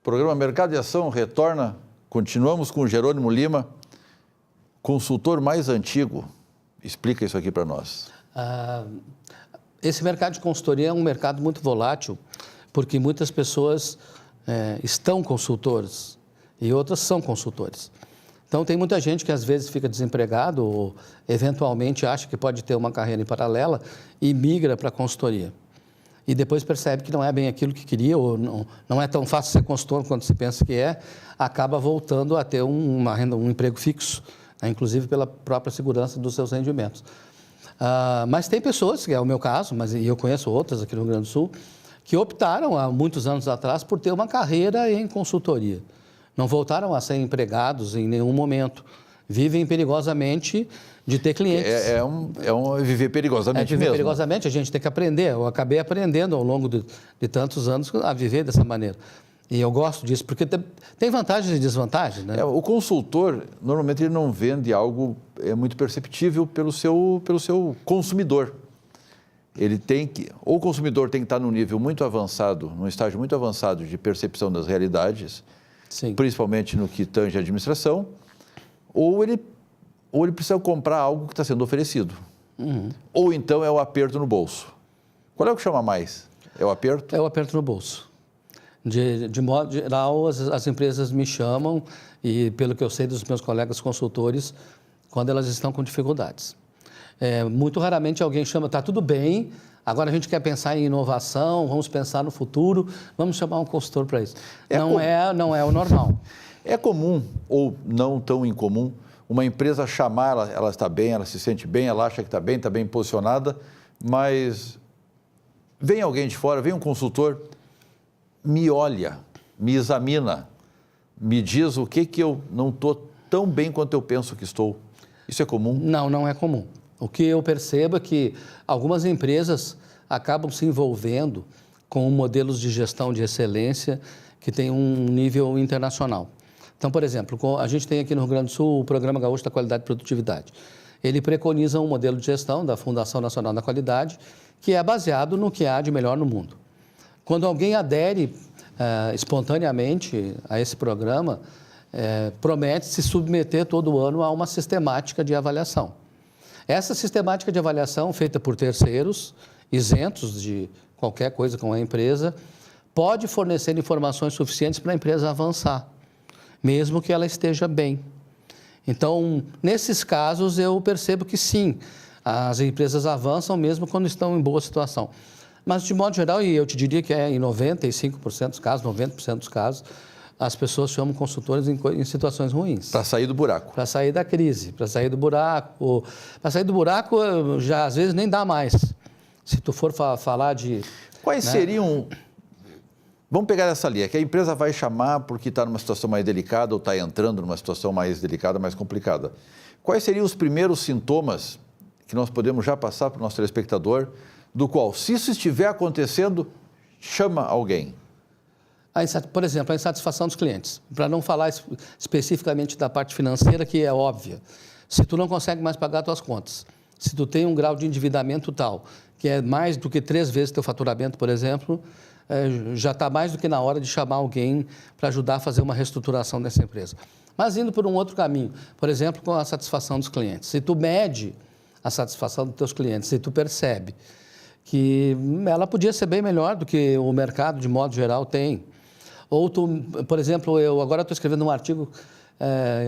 Programa Mercado e Ação retorna. Continuamos com o Jerônimo Lima, consultor mais antigo. Explica isso aqui para nós. Esse mercado de consultoria é um mercado muito volátil, porque muitas pessoas estão consultores e outras são consultores. Então, tem muita gente que às vezes fica desempregado ou eventualmente acha que pode ter uma carreira em paralela e migra para a consultoria. E depois percebe que não é bem aquilo que queria, ou não é tão fácil ser consultor quanto se pensa que é, acaba voltando a ter uma renda, um emprego fixo, né, inclusive pela própria segurança dos seus rendimentos. Mas tem pessoas, que é o meu caso, e eu conheço outras aqui no Rio Grande do Sul, que optaram há muitos anos atrás por ter uma carreira em consultoria. Não voltaram a ser empregados em nenhum momento. Vivem perigosamente de ter clientes. É viver perigosamente mesmo. Perigosamente, a gente tem que aprender. Eu acabei aprendendo ao longo de tantos anos a viver dessa maneira. E eu gosto disso, porque tem vantagens e desvantagens, né? O consultor, normalmente, ele não vende algo muito perceptível pelo seu consumidor. Ele tem que, ou o consumidor tem que estar num nível muito avançado, num estágio muito avançado de percepção das realidades, sim, principalmente no que tange a administração, ou ele precisa comprar algo que está sendo oferecido. Uhum. Ou então é o aperto no bolso. Qual é o que chama mais? É o aperto? É o aperto no bolso. De modo geral, as empresas me chamam, e pelo que eu sei dos meus colegas consultores, quando elas estão com dificuldades. Muito raramente alguém chama, está tudo bem, agora a gente quer pensar em inovação, vamos pensar no futuro, vamos chamar um consultor para isso. Não é o normal. É comum, ou não tão incomum, uma empresa chamar, ela está bem, ela se sente bem, ela acha que está bem posicionada, mas vem alguém de fora, vem um consultor, me olha, me examina, me diz o que eu não estou tão bem quanto eu penso que estou. Isso é comum? Não é comum. O que eu percebo é que algumas empresas acabam se envolvendo com modelos de gestão de excelência que têm um nível internacional. Então, por exemplo, a gente tem aqui no Rio Grande do Sul o Programa Gaúcho da Qualidade e Produtividade. Ele preconiza um modelo de gestão da Fundação Nacional da Qualidade que é baseado no que há de melhor no mundo. Quando alguém adere espontaneamente a esse programa, promete se submeter todo ano a uma sistemática de avaliação. Essa sistemática de avaliação, feita por terceiros, isentos de qualquer coisa com a empresa, pode fornecer informações suficientes para a empresa avançar, mesmo que ela esteja bem. Então, nesses casos, eu percebo que sim, as empresas avançam mesmo quando estão em boa situação. Mas, de modo geral, e eu te diria que em 95% dos casos, 90% dos casos, as pessoas chamam consultores em situações ruins. Para sair do buraco. Para sair da crise, para sair do buraco. Para sair do buraco, já às vezes nem dá mais. Se tu for falar de... Quais seriam... Vamos pegar essa linha, que a empresa vai chamar porque está numa situação mais delicada ou está entrando numa situação mais delicada, mais complicada. Quais seriam os primeiros sintomas que nós podemos já passar para o nosso telespectador, do qual, se isso estiver acontecendo, chama alguém? Por exemplo, a insatisfação dos clientes. Para não falar especificamente da parte financeira, que é óbvia. Se tu não consegue mais pagar as tuas contas, se tu tem um grau de endividamento tal, que é mais do que 3 vezes teu faturamento, por exemplo, já está mais do que na hora de chamar alguém para ajudar a fazer uma reestruturação dessa empresa. Mas indo por um outro caminho, por exemplo, com a satisfação dos clientes. Se tu mede a satisfação dos teus clientes, se tu percebe que ela podia ser bem melhor do que o mercado, de modo geral, tem. Ou tu, por exemplo, eu agora estou escrevendo um artigo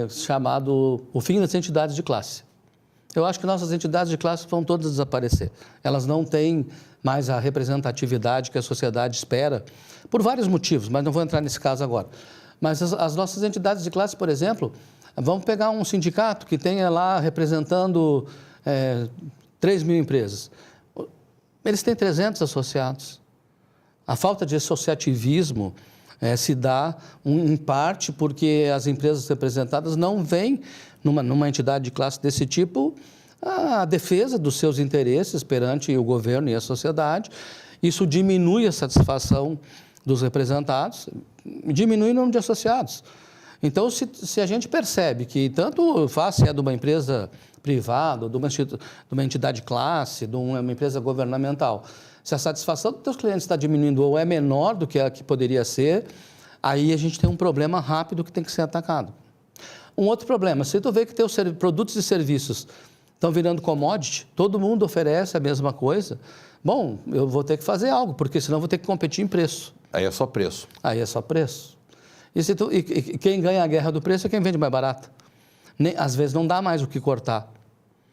chamado O Fim das Entidades de Classe. Eu acho que nossas entidades de classe vão todas desaparecer. Elas não têm mais a representatividade que a sociedade espera, por vários motivos, mas não vou entrar nesse caso agora. Mas as nossas entidades de classe, por exemplo, vamos pegar um sindicato que tenha lá representando 3 mil empresas. Eles têm 300 associados. A falta de associativismo se dá em parte porque as empresas representadas não veem numa entidade de classe desse tipo a defesa dos seus interesses perante o governo e a sociedade. Isso diminui a satisfação dos representados, diminui o número de associados. Então, se a gente percebe que tanto se é de uma empresa privada, de uma entidade de classe, de uma empresa governamental, se a satisfação dos teus clientes está diminuindo ou é menor do que a que poderia ser, Aí a gente tem um problema rápido que tem que ser atacado. Um outro problema, se tu vê que teus produtos e serviços estão virando commodity, todo mundo oferece a mesma coisa, bom, eu vou ter que fazer algo, porque senão eu vou ter que competir em preço. Aí é só preço. Aí é só preço. E quem ganha a guerra do preço é quem vende mais barato. Às vezes não dá mais o que cortar.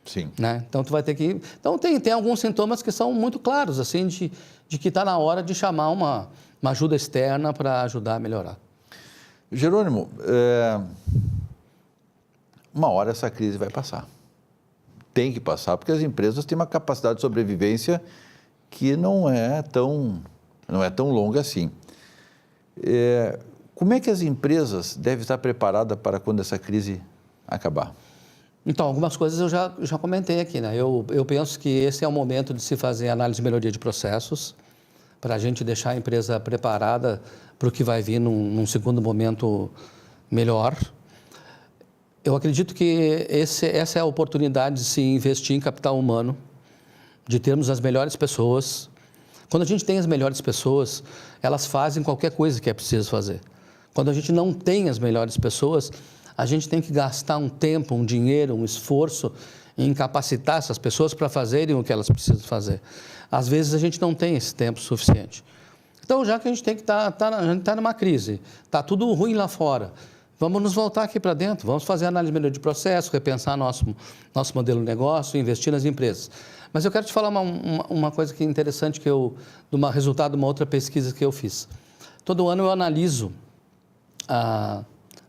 Sim. Né? Então, tu vai ter que... Então, tem alguns sintomas que são muito claros, assim, de que está na hora de chamar uma ajuda externa para ajudar a melhorar. Jerônimo, uma hora essa crise vai passar. Tem que passar, porque as empresas têm uma capacidade de sobrevivência que não é tão longa assim. Como é que as empresas devem estar preparadas para quando essa crise acabar? Então, algumas coisas eu já comentei aqui, né? Eu penso que esse é o momento de se fazer análise de melhoria de processos, para a gente deixar a empresa preparada para o que vai vir num segundo momento melhor. Eu acredito que essa é a oportunidade de se investir em capital humano, de termos as melhores pessoas. Quando a gente tem as melhores pessoas, elas fazem qualquer coisa que é preciso fazer. Quando a gente não tem as melhores pessoas, a gente tem que gastar um tempo, um dinheiro, um esforço em capacitar essas pessoas para fazerem o que elas precisam fazer. Às vezes a gente não tem esse tempo suficiente. Então, já que a gente tem que a gente está numa crise, está tudo ruim lá fora, vamos nos voltar aqui para dentro, vamos fazer análise de melhoria de processo, repensar nosso modelo de negócio, investir nas empresas. Mas eu quero te falar uma coisa que é interessante, resultado de uma outra pesquisa que eu fiz. Todo ano eu analiso a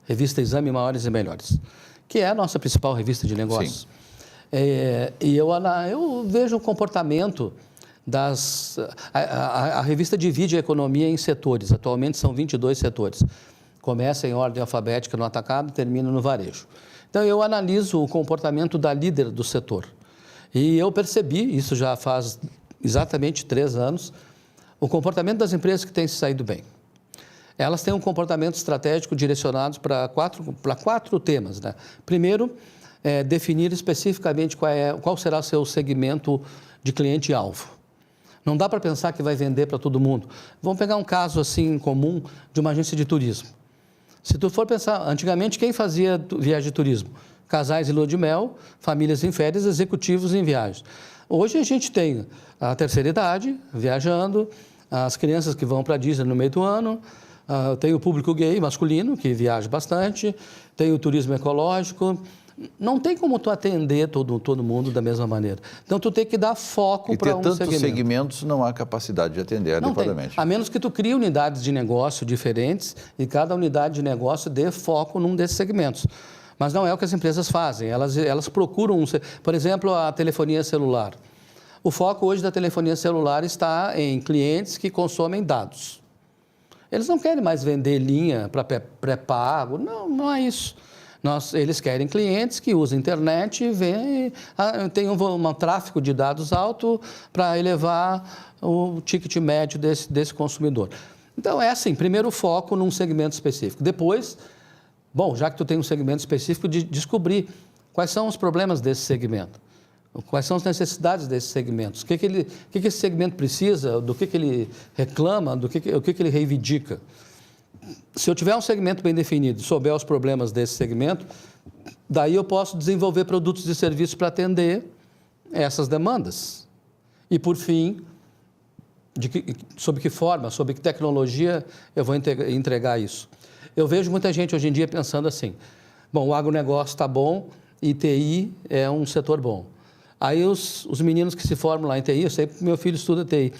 revista Exame Maiores e Melhores, que é a nossa principal revista de negócios. E eu vejo o comportamento a revista divide a economia em setores, atualmente são 22 setores. Começa em ordem alfabética no atacado e termina no varejo. Então, eu analiso o comportamento da líder do setor. E eu percebi, isso já faz exatamente 3 anos, o comportamento das empresas que têm se saído bem. Elas têm um comportamento estratégico direcionado para quatro temas, né? Primeiro, definir especificamente qual será o seu segmento de cliente-alvo. Não dá para pensar que vai vender para todo mundo. Vamos pegar um caso assim comum de uma agência de turismo. Se tu for pensar, antigamente quem fazia viagem de turismo? Casais em lua de mel, famílias em férias, executivos em viagens. Hoje a gente tem a terceira idade viajando, as crianças que vão para a Disney no meio do ano, tem o público gay masculino que viaja bastante, tem o turismo ecológico. Não tem como tu atender todo mundo da mesma maneira. Então, tu tem que dar foco para um segmento. E ter tantos segmentos, não há capacidade de atender adequadamente. A menos que tu crie unidades de negócio diferentes e cada unidade de negócio dê foco num desses segmentos. Mas não é o que as empresas fazem. Elas procuram, por exemplo, a telefonia celular. O foco hoje da telefonia celular está em clientes que consomem dados. Eles não querem mais vender linha para pré-pago. Não é isso. Eles querem clientes que usam internet e tem um tráfego de dados alto para elevar o ticket médio desse consumidor. Então, é assim, primeiro foco num segmento específico. Depois, já que tu tem um segmento específico, de descobrir quais são os problemas desse segmento, quais são as necessidades desses segmentos, o que esse segmento precisa, do que ele reclama, o que ele reivindica. Se eu tiver um segmento bem definido, souber os problemas desse segmento, daí eu posso desenvolver produtos e serviços para atender essas demandas. E, por fim, sob que forma, sob que tecnologia eu vou entregar isso. Eu vejo muita gente hoje em dia pensando assim, o agronegócio está bom e TI é um setor bom. Aí os meninos que se formam lá em TI, eu sei que meu filho estuda TI,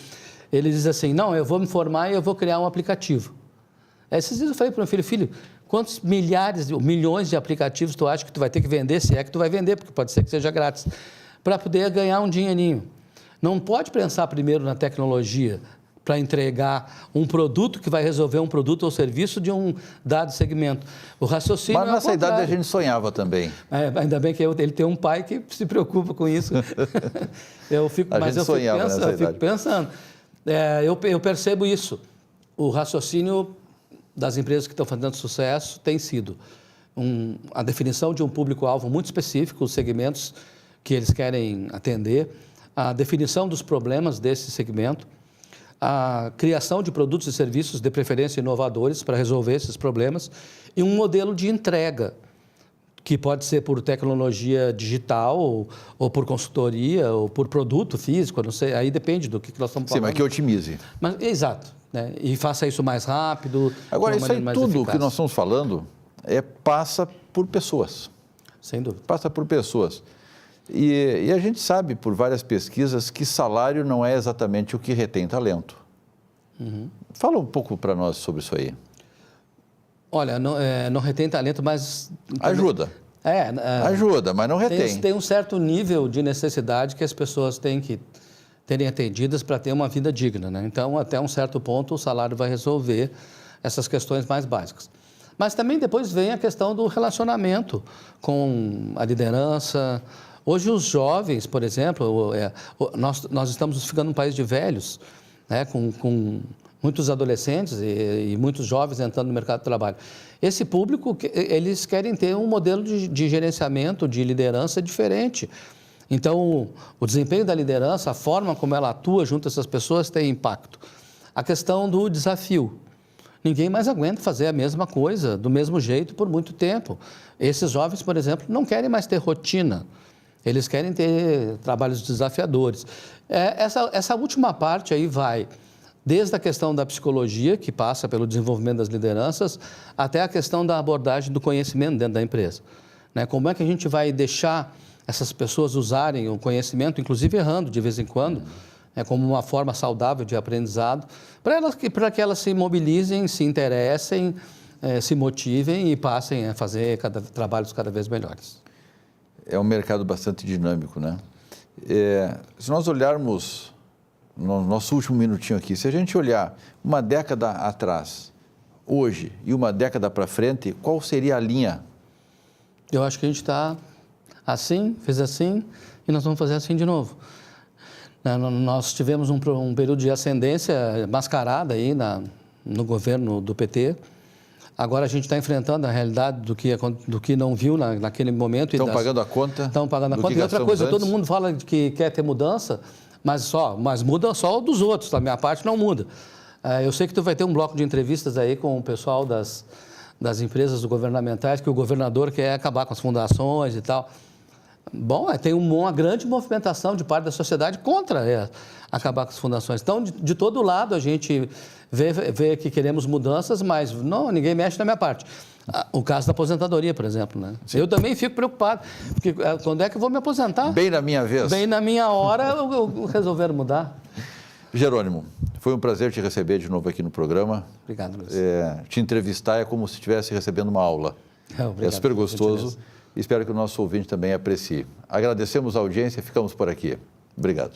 ele diz assim, não, eu vou me formar e eu vou criar um aplicativo. Esses dias eu falei para o meu filho, quantos milhões de aplicativos tu acha que tu vai ter que vender, se é que tu vai vender, porque pode ser que seja grátis, para poder ganhar um dinheirinho. Não pode pensar primeiro na tecnologia para entregar um produto que vai resolver um produto ou serviço de um dado segmento. O raciocínio Mas nessa idade a gente sonhava também. Ainda bem que ele tem um pai que se preocupa com isso. Eu fico pensando. Eu percebo isso. O raciocínio das empresas que estão fazendo sucesso tem sido a definição de um público-alvo muito específico, os segmentos que eles querem atender, a definição dos problemas desse segmento, a criação de produtos e serviços de preferência inovadores para resolver esses problemas e um modelo de entrega, que pode ser por tecnologia digital, ou por consultoria, ou por produto físico, não sei, aí depende do que nós estamos falando. Sim, mas que otimize. Exato, né? E faça isso mais rápido. Agora, isso aí tudo eficaz. que nós estamos falando passa por pessoas. Sem dúvida. Passa por pessoas. E a gente sabe, por várias pesquisas, que salário não é exatamente o que retém talento. Fala um pouco para nós sobre isso aí. Olha, não retém talento, mas... Ajuda. Ajuda, mas não retém. Tem um certo nível de necessidade que as pessoas têm que terem atendidas para ter uma vida digna, né? Então, até um certo ponto, o salário vai resolver essas questões mais básicas. Mas também depois vem a questão do relacionamento com a liderança. Hoje, os jovens, por exemplo, nós estamos ficando um país de velhos, né? Com muitos adolescentes e muitos jovens entrando no mercado de trabalho. Esse público, eles querem ter um modelo de gerenciamento, de liderança diferente. Então, o desempenho da liderança, a forma como ela atua junto a essas pessoas tem impacto. A questão do desafio. Ninguém mais aguenta fazer a mesma coisa, do mesmo jeito, por muito tempo. Esses jovens, por exemplo, não querem mais ter rotina. Eles querem ter trabalhos desafiadores. Essa última parte aí vai desde a questão da psicologia, que passa pelo desenvolvimento das lideranças, até a questão da abordagem do conhecimento dentro da empresa. Né? Como é que a gente vai deixar essas pessoas usarem o conhecimento, inclusive errando de vez em quando, como uma forma saudável de aprendizado, para que elas se mobilizem, se interessem, se motivem e passem a fazer trabalhos cada vez melhores. É um mercado bastante dinâmico, né? Se nós olharmos no nosso último minutinho aqui, se a gente olhar uma década atrás, hoje e uma década para frente, qual seria a linha? Eu acho que a gente está assim, fez assim e nós vamos fazer assim de novo. Nós tivemos um período de ascendência mascarada aí no governo do PT. Agora a gente está enfrentando a realidade do que não viu naquele momento. Estão pagando a conta? Estão pagando a conta. E outra coisa, todo mundo fala de que quer ter mudança, mas muda só dos outros, da minha parte não muda. Eu sei que tu vai ter um bloco de entrevistas aí com o pessoal das empresas governamentais, que o governador quer acabar com as fundações e tal. Bom, tem uma grande movimentação de parte da sociedade contra acabar com as fundações. Então, de todo lado, a gente vê que queremos mudanças, mas ninguém mexe na minha parte. O caso da aposentadoria, por exemplo, né? Eu também fico preocupado, porque quando é que eu vou me aposentar? Bem na minha vez. Bem na minha hora, eu resolver mudar. Jerônimo, foi um prazer te receber de novo aqui no programa. Obrigado, Luiz. Te entrevistar é como se estivesse recebendo uma aula. Obrigado, é super gostoso. Espero que o nosso ouvinte também aprecie. Agradecemos a audiência e ficamos por aqui. Obrigado.